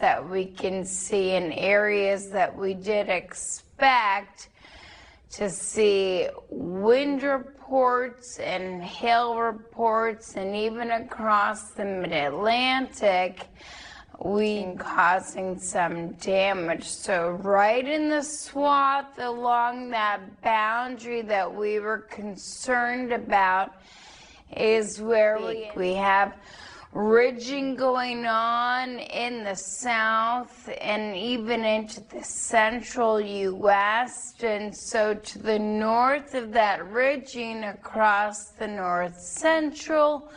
that we can see in areas that we did expect to see wind reports and hail reports, and even across the mid-Atlantic, causing some damage. So right in the swath along that boundary that we were concerned about is where we have ridging going on in the south and even into the central U.S. And so to the north of that ridging, across the north central,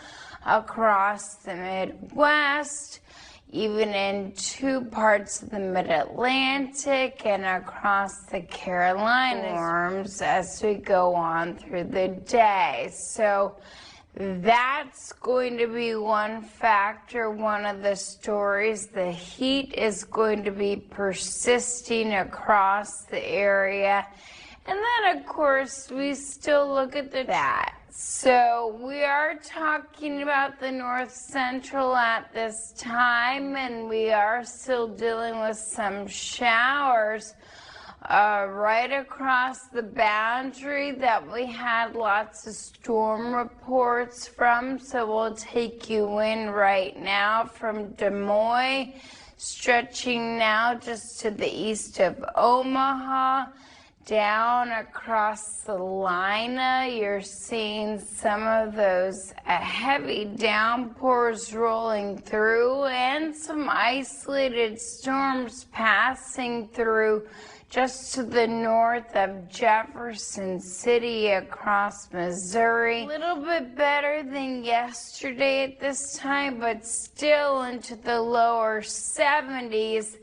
across the Midwest, even in two parts of the mid-Atlantic and across the Carolinas as we go on through the day. So that's going to be one factor, one of the stories. The heat is going to be persisting across the area. And then, of course, we still look at that. So we are talking about the north central at this time, and we are still dealing with some showers right across the boundary that we had lots of storm reports from. So we'll take you in right now from Des Moines, stretching now just to the east of Omaha, down across Salina. You're seeing some of those heavy downpours rolling through and some isolated storms passing through just to the north of Jefferson City across Missouri. A little bit better than yesterday at this time, but still into the lower 70s.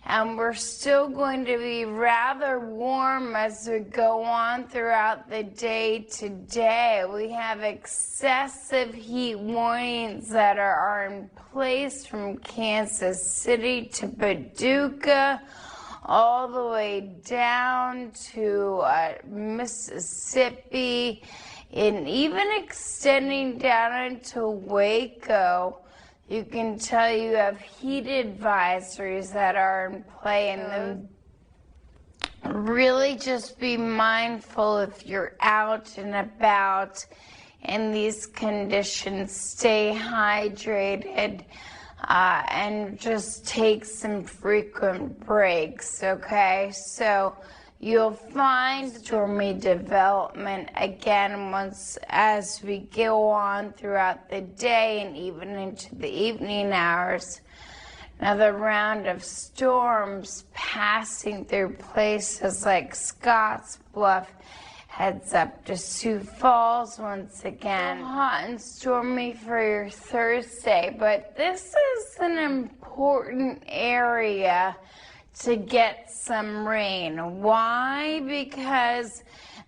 And we're still going to be rather warm as we go on throughout the day today. We have excessive heat warnings that are in place from Kansas City to Paducah, all the way down to Mississippi, and even extending down into Waco. You can tell you have heat advisories that are in play, and really just be mindful if you're out and about in these conditions. Stay hydrated and just take some frequent breaks, okay? So you'll find stormy development again as we go on throughout the day and even into the evening hours. Another round of storms passing through places like Scottsbluff, heads up to Sioux Falls once again. Hot and stormy for your Thursday, but this is an important area to get some rain. Why? Because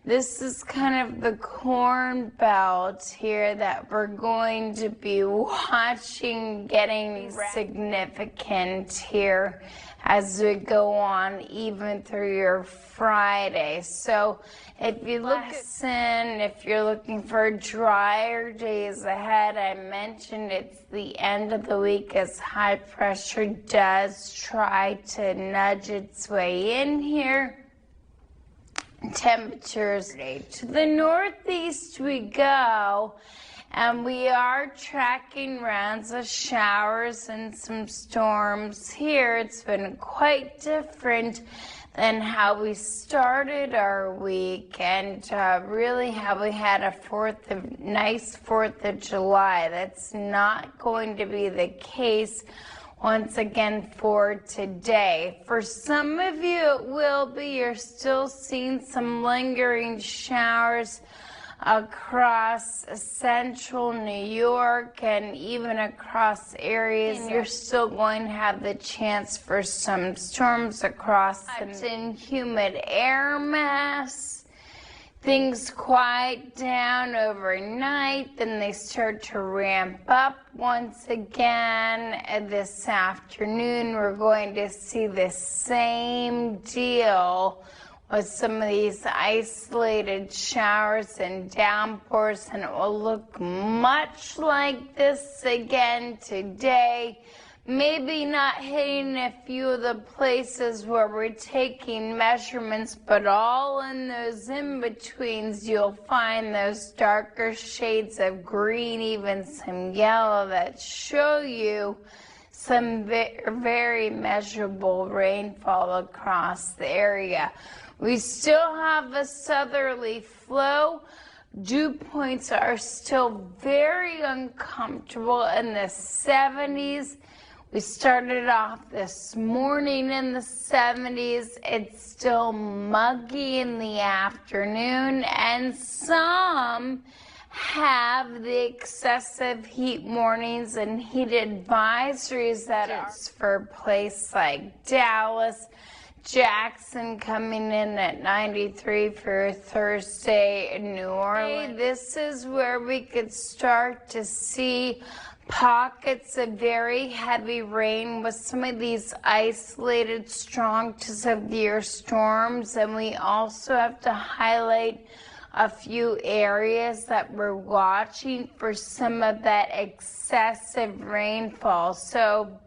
this is kind of the corn belt here that we're going to be watching getting significant here as we go on even through your Friday. So if you if you're looking for drier days ahead, I mentioned it's the end of the week as high pressure does try to nudge its way in here. Temperatures to the northeast we go, and we are tracking rounds of showers and some storms here. It's been quite different than how we started our week, and really how we had a nice 4th of July. That's not going to be the case once again for today. For some of you it will be. You're still seeing some lingering showers across central New York and even across areas. You're still going to have the chance for some storms across the humid air mass. Things quiet down overnight, then they start to ramp up once again. This afternoon, we're going to see the same deal with some of these isolated showers and downpours, and it will look much like this again today. maybe not hitting a few of the places where we're taking measurements, but all in those in-betweens, you'll find those darker shades of green, even some yellow, that show you some very measurable rainfall across the area. We still have a southerly flow. Dew points are still very uncomfortable in the 70s. We started off this morning in the 70s. It's still muggy in the afternoon, and some have the excessive heat mornings and heat advisories that are for a place like Dallas. Jackson coming in at 93 for Thursday in New Orleans. This is where we could start to see pockets of very heavy rain with some of these isolated strong to severe storms, and we also have to highlight a few areas that we're watching for some of that excessive rainfall. So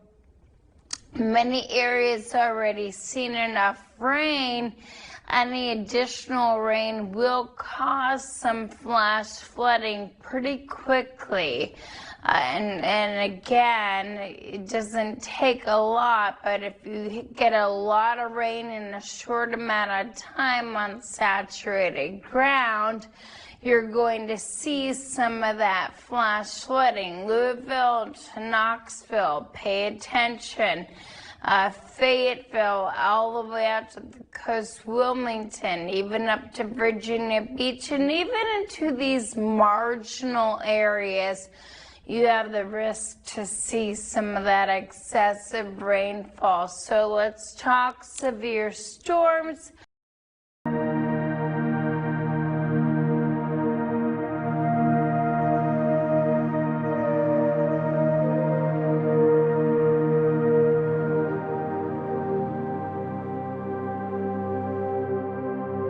many areas already seen enough rain. Any additional rain will cause some flash flooding pretty quickly. And again, it doesn't take a lot, but if you get a lot of rain in a short amount of time on saturated ground, you're going to see some of that flash flooding. Louisville to Knoxville, pay attention. Fayetteville, all the way out to the coast, Wilmington, even up to Virginia Beach, and even into these marginal areas, you have the risk to see some of that excessive rainfall. So let's talk severe storms.